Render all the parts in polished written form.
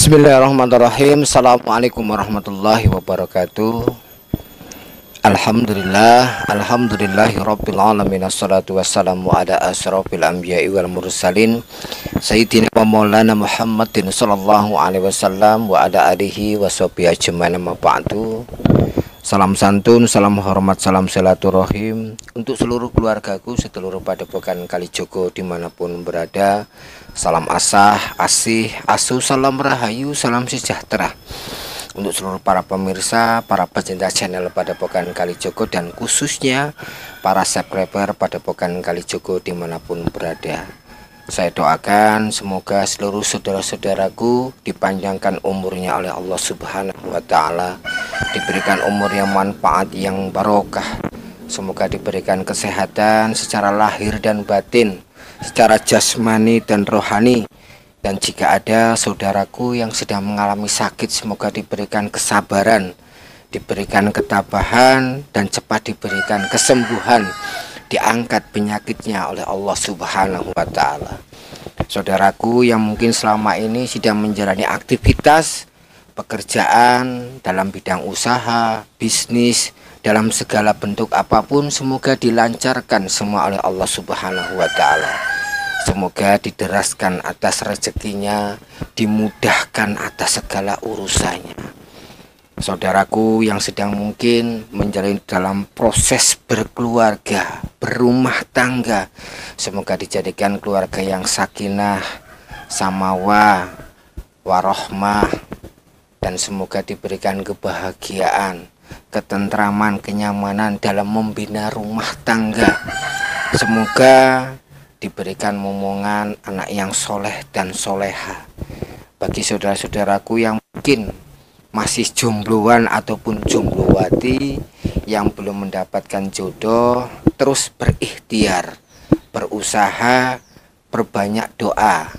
Bismillahirrahmanirrahim. Assalamualaikum warahmatullahi wabarakatuh. Alhamdulillahi rabbil alamin. Assalatu wassalamu ala asrafil anbiya'i wal mursalin Sayyidina wa maulana Muhammadin sallallahu alaihi wasallam wa ala alihi wa sahbihi ajmain, amma ba'du. Salam santun, salam hormat, salam silaturahim untuk seluruh keluargaku, seluruh padepokan Kalijogo dimanapun berada. Salam asah, asih, asuh, salam rahayu, salam sejahtera untuk seluruh para pemirsa, para pecinta channel Padepokan Kalijogo, dan khususnya para subscriber Padepokan Kalijogo dimanapun berada. Saya doakan semoga seluruh saudara-saudaraku dipanjangkan umurnya oleh Allah Subhanahu wa Ta'ala, diberikan umur yang manfaat, yang barokah. Semoga diberikan kesehatan secara lahir dan batin, secara jasmani dan rohani. Dan jika ada saudaraku yang sedang mengalami sakit, semoga diberikan kesabaran, diberikan ketabahan, dan cepat diberikan kesembuhan, diangkat penyakitnya oleh Allah Subhanahu wa Ta'ala. Saudaraku yang mungkin selama ini sedang menjalani aktivitas pekerjaan dalam bidang usaha, bisnis, dalam segala bentuk apapun, semoga dilancarkan semua oleh Allah Subhanahu wa Ta'ala. Semoga dideraskan atas rezekinya, dimudahkan atas segala urusannya. Saudaraku yang sedang mungkin menjalani dalam proses berkeluarga, berumah tangga, semoga dijadikan keluarga yang sakinah, samawah, warohmah, dan semoga diberikan kebahagiaan, ketentraman, kenyamanan dalam membina rumah tangga. Semoga diberikan momongan anak yang soleh dan soleha. Bagi saudara-saudaraku yang mungkin masih jombloan ataupun jomblowati yang belum mendapatkan jodoh, terus berikhtiar, berusaha, perbanyak doa,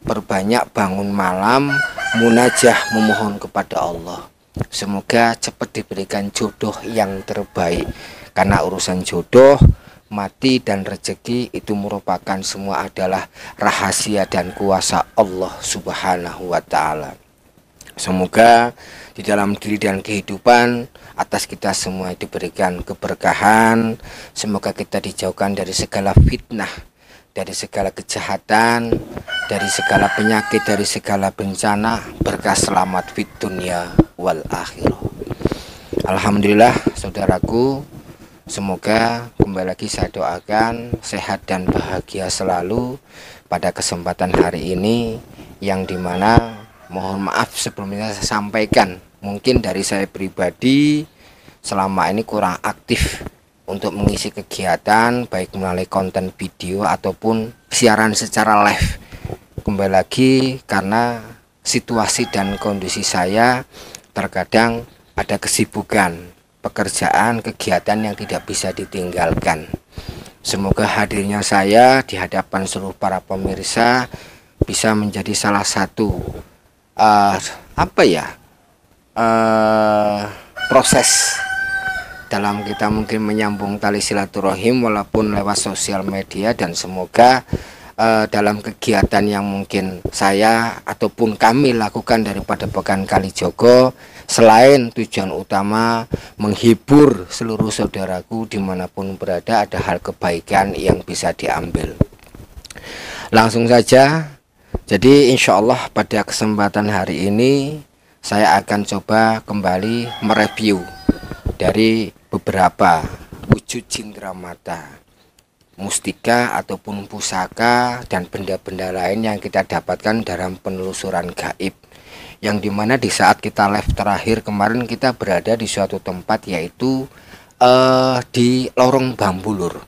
perbanyak bangun malam, munajah memohon kepada Allah. Semoga cepat diberikan jodoh yang terbaik, karena urusan jodoh, mati, dan rezeki itu merupakan semua adalah rahasia dan kuasa Allah Subhanahu wa Ta'ala. Semoga di dalam diri dan kehidupan atas kita semua diberikan keberkahan. Semoga kita dijauhkan dari segala fitnah, dari segala kejahatan, dari segala penyakit, dari segala bencana, berkah selamat fit dunia wal akhirah. Alhamdulillah saudaraku, semoga kembali lagi saya doakan sehat dan bahagia selalu pada kesempatan hari ini, yang dimana mohon maaf sebelumnya saya sampaikan, mungkin dari saya pribadi selama ini kurang aktif untuk mengisi kegiatan baik melalui konten video ataupun siaran secara live. Kembali lagi karena situasi dan kondisi saya terkadang ada kesibukan, pekerjaan, kegiatan yang tidak bisa ditinggalkan. Semoga hadirnya saya di hadapan seluruh para pemirsa bisa menjadi salah satu proses dalam kita mungkin menyambung tali silaturahim walaupun lewat sosial media. Dan semoga dalam kegiatan yang mungkin saya ataupun kami lakukan dari Padepokan Kalijogo, selain tujuan utama menghibur seluruh saudaraku dimanapun berada, ada hal kebaikan yang bisa diambil. Langsung saja. Jadi insya Allah pada kesempatan hari ini saya akan coba kembali mereview dari beberapa wujud cindramata, mustika ataupun pusaka dan benda-benda lain yang kita dapatkan dalam penelusuran gaib, yang dimana di saat kita live terakhir kemarin kita berada di suatu tempat, yaitu di Lorong Bambulur,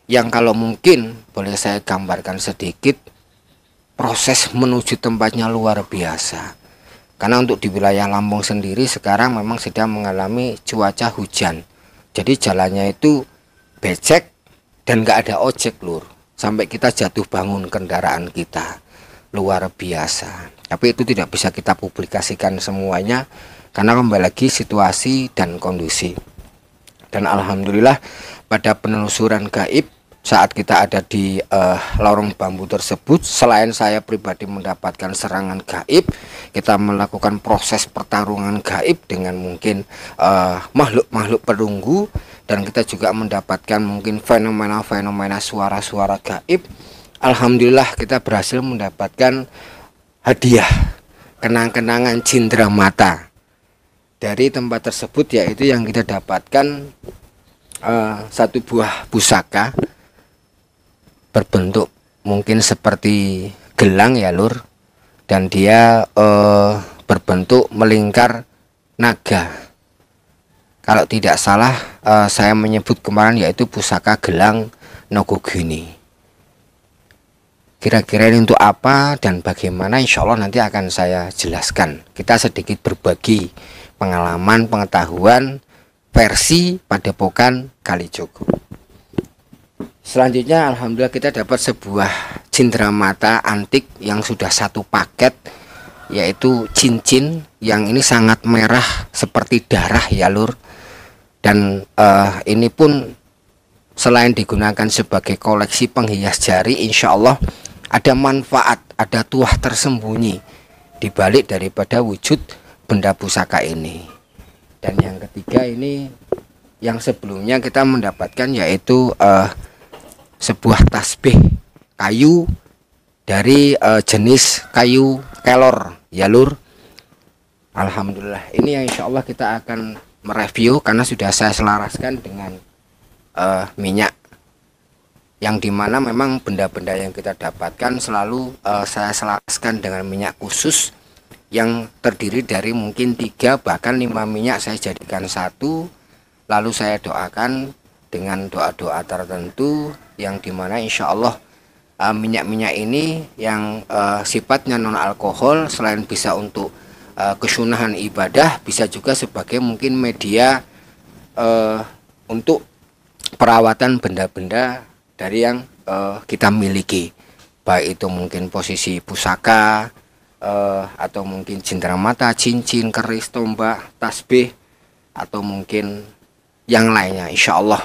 yang kalau mungkin boleh saya gambarkan sedikit, proses menuju tempatnya luar biasa. Karena untuk di wilayah Lampung sendiri sekarang memang sedang mengalami cuaca hujan, jadi jalannya itu becek dan gak ada ojek lur, sampai kita jatuh bangun kendaraan kita, luar biasa. Tapi itu tidak bisa kita publikasikan semuanya karena kembali lagi situasi dan kondisi. Dan alhamdulillah pada penelusuran gaib saat kita ada di lorong bambu tersebut, selain saya pribadi mendapatkan serangan gaib, kita melakukan proses pertarungan gaib dengan mungkin makhluk-makhluk penunggu, dan kita juga mendapatkan mungkin fenomena-fenomena suara-suara gaib. Alhamdulillah kita berhasil mendapatkan hadiah kenang-kenangan cindera mata dari tempat tersebut, yaitu yang kita dapatkan satu buah pusaka berbentuk mungkin seperti gelang ya Lur, dan dia berbentuk melingkar naga. Kalau tidak salah saya menyebut kemarin yaitu pusaka gelang Nogogini. Kira-kira ini untuk apa dan bagaimana, insya Allah nanti akan saya jelaskan. Kita sedikit berbagi pengalaman, pengetahuan versi Padepokan Kalijogo. Selanjutnya alhamdulillah kita dapat sebuah cindera mata antik yang sudah satu paket, yaitu cincin yang ini sangat merah seperti darah ya Lur. Dan ini pun selain digunakan sebagai koleksi penghias jari, insya Allah ada manfaat, ada tuah tersembunyi di balik daripada wujud benda pusaka ini. Dan yang ketiga ini yang sebelumnya kita mendapatkan yaitu sebuah tasbih kayu dari jenis kayu kelor ya Lur. Alhamdulillah ini yang insya Allah kita akan mereview karena sudah saya selaraskan dengan minyak, yang dimana memang benda-benda yang kita dapatkan selalu saya selaraskan dengan minyak khusus yang terdiri dari mungkin 3 bahkan 5 minyak saya jadikan satu, lalu saya doakan dengan doa-doa tertentu yang dimana insya Allah minyak-minyak ini yang sifatnya non alkohol selain bisa untuk kesunahan ibadah, bisa juga sebagai mungkin media untuk perawatan benda-benda dari yang kita miliki, baik itu mungkin posisi pusaka atau mungkin cindera mata, cincin, keris, tombak, tasbih, atau mungkin yang lainnya insya Allah.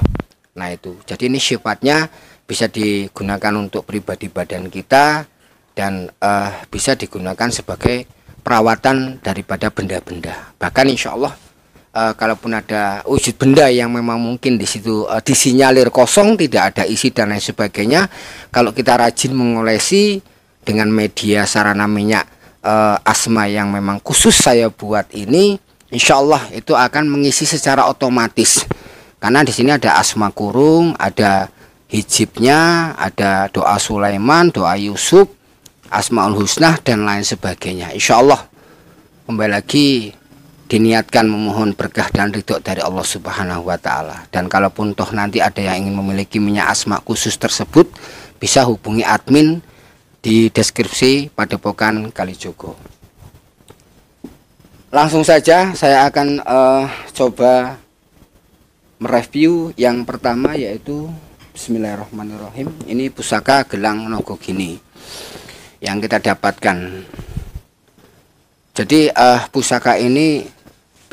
Nah itu, jadi ini sifatnya bisa digunakan untuk pribadi badan kita dan bisa digunakan sebagai perawatan daripada benda-benda. Bahkan insya Allah kalaupun ada wujud benda yang memang mungkin di situ disinyalir kosong, tidak ada isi dan lain sebagainya, kalau kita rajin mengolesi dengan media sarana minyak asma yang memang khusus saya buat ini, insya Allah itu akan mengisi secara otomatis. Karena di sini ada asma kurung, ada hijibnya, ada doa Sulaiman, doa Yusuf, Asmaul Husna dan lain sebagainya. Insya Allah kembali lagi diniatkan memohon berkah dan ridho dari Allah Subhanahu wa Ta'ala. Dan kalaupun toh nanti ada yang ingin memiliki minyak asma khusus tersebut, bisa hubungi admin di deskripsi Padepokan Kalijogo. Langsung saja saya akan coba mereview yang pertama, yaitu bismillahirrahmanirrahim. Ini pusaka gelang Nogogini yang kita dapatkan. Jadi pusaka ini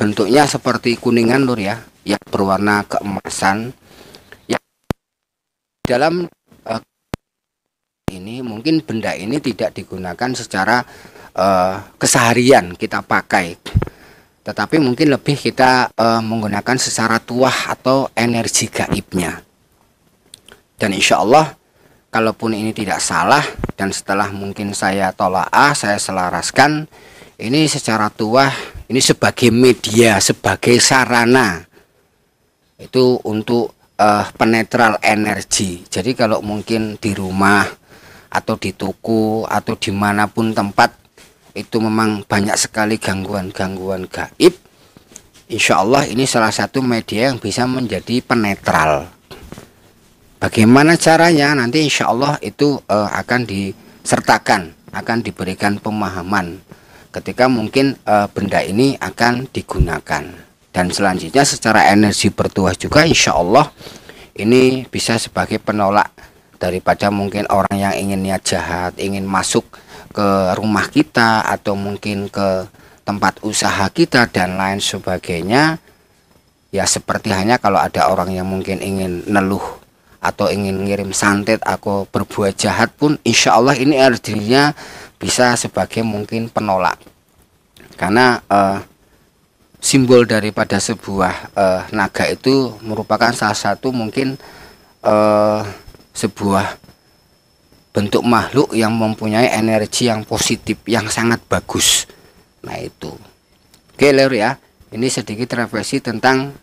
bentuknya seperti kuningan Lur ya, yang berwarna keemasan. Yang dalam ini mungkin benda ini tidak digunakan secara keseharian kita pakai, tetapi mungkin lebih kita menggunakan secara tuah atau energi gaibnya. Dan insya Allah kalaupun ini tidak salah, dan setelah mungkin saya tolaah, saya selaraskan, ini secara tuah, ini sebagai media, sebagai sarana itu untuk penetral energi. Jadi kalau mungkin di rumah atau di toko atau dimanapun tempat itu memang banyak sekali gangguan-gangguan gaib, insya Allah ini salah satu media yang bisa menjadi penetral. Bagaimana caranya nanti insya Allah itu akan disertakan, akan diberikan pemahaman ketika mungkin benda ini akan digunakan. Dan selanjutnya secara energi bertuah juga insya Allah ini bisa sebagai penolak daripada mungkin orang yang ingin niat jahat, ingin masuk ke rumah kita atau mungkin ke tempat usaha kita dan lain sebagainya. Ya seperti hanya kalau ada orang yang mungkin ingin neluh atau ingin ngirim santet atau berbuat jahat pun, insya Allah ini energinya bisa sebagai mungkin penolak. Karena simbol daripada sebuah naga itu merupakan salah satu mungkin sebuah bentuk makhluk yang mempunyai energi yang positif, yang sangat bagus. Nah itu. Oke Lur ya, ini sedikit refleksi tentang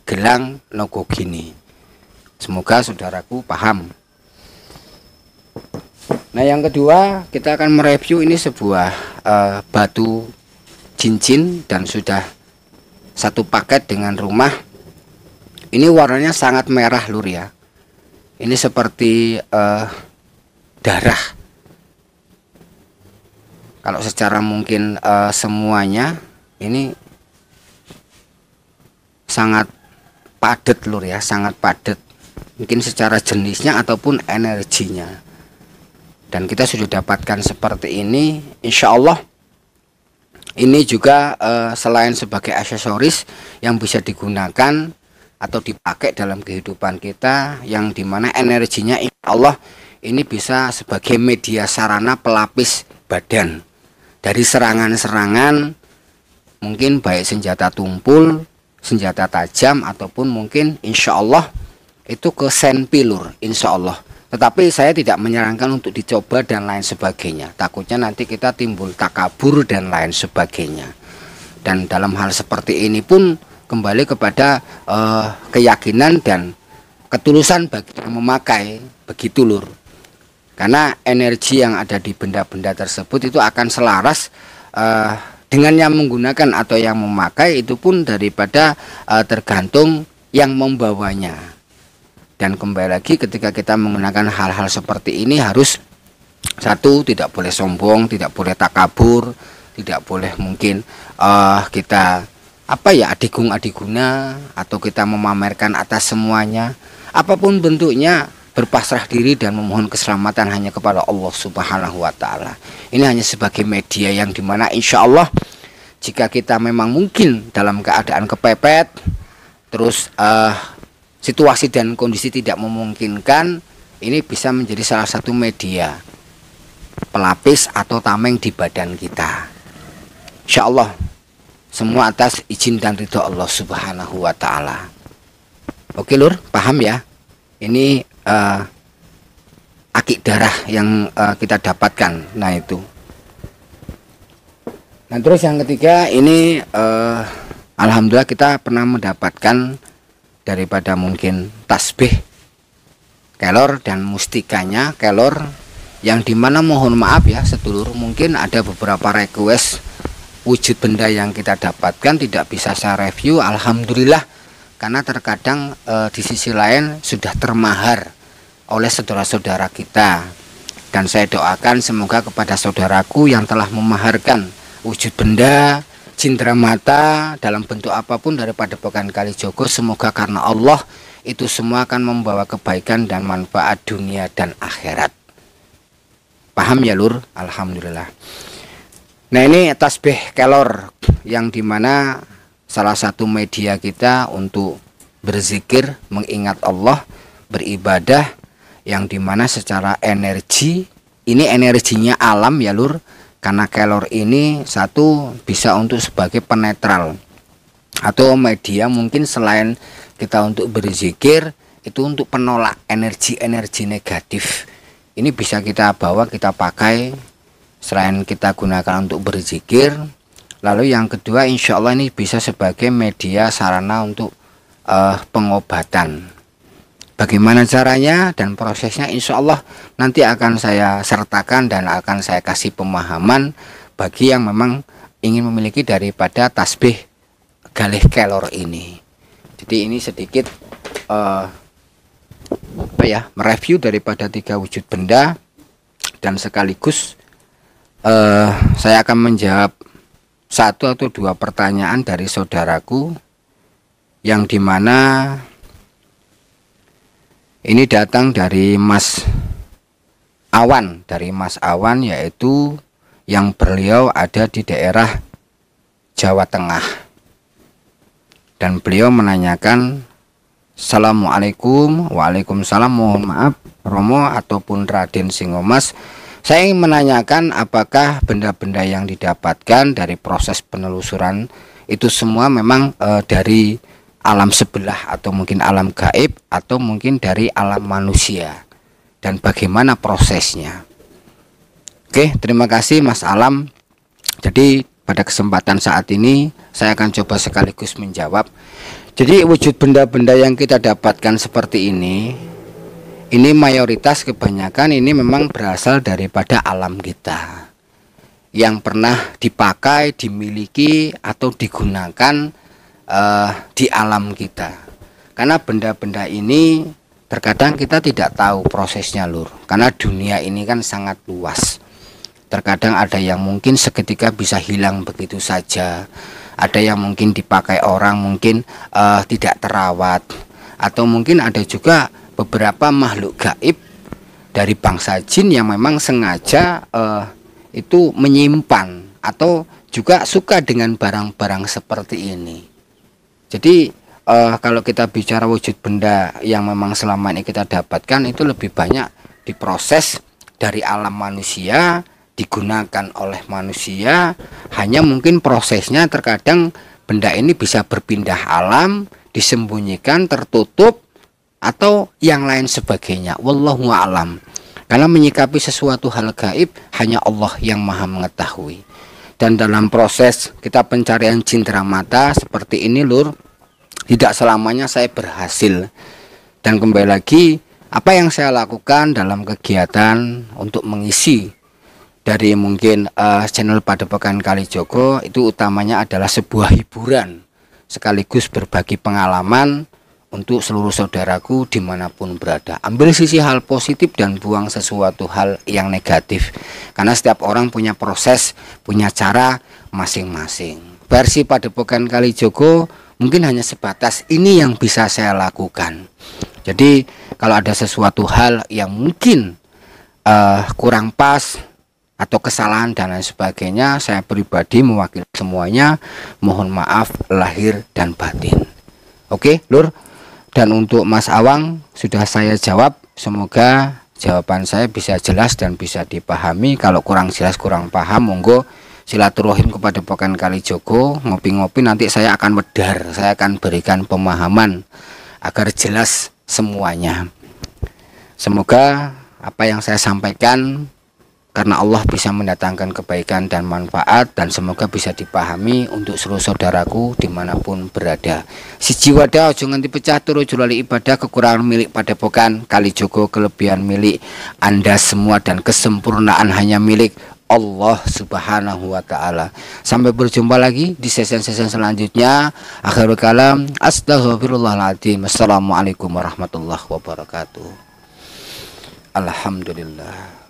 gelang Nogogini. Semoga saudaraku paham. Nah yang kedua, kita akan mereview ini sebuah batu cincin dan sudah satu paket dengan rumah. Ini warnanya sangat merah Lur ya. Ini seperti darah. Kalau secara mungkin semuanya ini sangat padat Lur ya, sangat padat. Mungkin secara jenisnya ataupun energinya. Dan kita sudah dapatkan seperti ini. Insya Allah ini juga selain sebagai aksesoris yang bisa digunakan atau dipakai dalam kehidupan kita, yang dimana energinya insya Allah ini bisa sebagai media sarana pelapis badan dari serangan-serangan, mungkin baik senjata tumpul, senjata tajam, ataupun mungkin insya Allah itu ke senpi Lur, insya Allah. Tetapi saya tidak menyarankan untuk dicoba dan lain sebagainya, takutnya nanti kita timbul takabur dan lain sebagainya. Dan dalam hal seperti ini pun kembali kepada keyakinan dan ketulusan bagi yang memakai, begitu Lur. Karena energi yang ada di benda-benda tersebut itu akan selaras dengan yang menggunakan atau yang memakai, itu pun daripada tergantung yang membawanya. Dan kembali lagi, ketika kita menggunakan hal-hal seperti ini harus satu, tidak boleh sombong, tidak boleh takabur, tidak boleh mungkin kita adigung-adiguna atau kita memamerkan atas semuanya. Apapun bentuknya, berpasrah diri dan memohon keselamatan hanya kepada Allah Subhanahu wa Ta'ala. Ini hanya sebagai media yang dimana insya Allah jika kita memang mungkin dalam keadaan kepepet, terus situasi dan kondisi tidak memungkinkan, ini bisa menjadi salah satu media pelapis atau tameng di badan kita. Insya Allah semua atas izin dan ridho Allah Subhanahu wa Ta'ala. Oke Lur, paham ya? Ini akik darah yang kita dapatkan. Nah itu. Nah terus yang ketiga ini alhamdulillah kita pernah mendapatkan daripada mungkin tasbih kelor dan mustikanya kelor, yang dimana mohon maaf ya sedulur, mungkin ada beberapa request wujud benda yang kita dapatkan tidak bisa saya review, alhamdulillah, karena terkadang di sisi lain sudah termahar oleh saudara-saudara kita. Dan saya doakan semoga kepada saudaraku yang telah memaharkan wujud benda, cindera mata dalam bentuk apapun daripada Pokan Kalijogo, semoga karena Allah itu semua akan membawa kebaikan dan manfaat dunia dan akhirat. Paham ya Lur? Alhamdulillah. Nah ini tasbih kelor yang dimana salah satu media kita untuk berzikir, mengingat Allah, beribadah, yang dimana secara energi ini energinya alam ya Lur. Karena kelor ini satu bisa untuk sebagai penetral atau media mungkin selain kita untuk berzikir, itu untuk penolak energi-energi negatif. Ini bisa kita bawa, kita pakai selain kita gunakan untuk berzikir. Lalu yang kedua insya Allah ini bisa sebagai media sarana untuk pengobatan. Bagaimana caranya dan prosesnya insya Allah nanti akan saya sertakan dan akan saya kasih pemahaman bagi yang memang ingin memiliki daripada tasbih galih kelor ini. Jadi ini sedikit mereview daripada 3 wujud benda, dan sekaligus saya akan menjawab 1 atau 2 pertanyaan dari saudaraku yang dimana ini datang dari Mas Awan, yaitu yang beliau ada di daerah Jawa Tengah, dan beliau menanyakan Assalamualaikum. Waalaikumsalam. Mohon maaf Romo ataupun Raden Singomas, saya ingin menanyakan apakah benda-benda yang didapatkan dari proses penelusuran itu semua memang dari alam sebelah atau mungkin alam gaib atau mungkin dari alam manusia, dan bagaimana prosesnya. Oke, terima kasih Mas Alam. Jadi pada kesempatan saat ini saya akan coba sekaligus menjawab. Jadi wujud benda-benda yang kita dapatkan seperti ini mayoritas kebanyakan ini memang berasal daripada alam kita yang pernah dipakai, dimiliki atau digunakan di alam kita. Karena benda-benda ini terkadang kita tidak tahu prosesnya Lur, karena dunia ini kan sangat luas. Terkadang ada yang mungkin seketika bisa hilang begitu saja, ada yang mungkin dipakai orang mungkin tidak terawat, atau mungkin ada juga beberapa makhluk gaib dari bangsa jin yang memang sengaja itu menyimpan atau juga suka dengan barang-barang seperti ini. Jadi kalau kita bicara wujud benda yang memang selama ini kita dapatkan itu lebih banyak diproses dari alam manusia, digunakan oleh manusia. Hanya mungkin prosesnya terkadang benda ini bisa berpindah alam, disembunyikan, tertutup, atau yang lain sebagainya. Wallahu a'lam. Karena menyikapi sesuatu hal gaib hanya Allah yang maha mengetahui. Dan dalam proses kita pencarian cindera mata seperti ini Lur, tidak selamanya saya berhasil. Dan kembali lagi, apa yang saya lakukan dalam kegiatan untuk mengisi dari mungkin channel Padepokan Kalijogo itu utamanya adalah sebuah hiburan sekaligus berbagi pengalaman untuk seluruh saudaraku dimanapun berada. Ambil sisi hal positif dan buang sesuatu hal yang negatif, karena setiap orang punya proses, punya cara masing-masing. Versi Padepokan Kalijogo mungkin hanya sebatas ini yang bisa saya lakukan. Jadi kalau ada sesuatu hal yang mungkin kurang pas atau kesalahan dan lain sebagainya, saya pribadi mewakili semuanya mohon maaf lahir dan batin. Oke Lur. Dan untuk Mas Awang sudah saya jawab, semoga jawaban saya bisa jelas dan bisa dipahami. Kalau kurang jelas, kurang paham, monggo silaturahim kepada Padepokan Kalijogo, ngopi-ngopi, nanti saya akan medar, saya akan berikan pemahaman agar jelas semuanya. Semoga apa yang saya sampaikan karena Allah bisa mendatangkan kebaikan dan manfaat, dan semoga bisa dipahami untuk seluruh saudaraku dimanapun berada. Siji wadah ojo nganti pecah turu julali ibadah, kekurangan milik Padepokan Kalijogo, kelebihan milik Anda semua, dan kesempurnaan hanya milik Allah Subhanahu wa Ta'ala. Sampai berjumpa lagi di sesi-sesi selanjutnya. Akhirul kalam, astaghfirullahaladzim. Assalamualaikum warahmatullahi wabarakatuh. Alhamdulillah.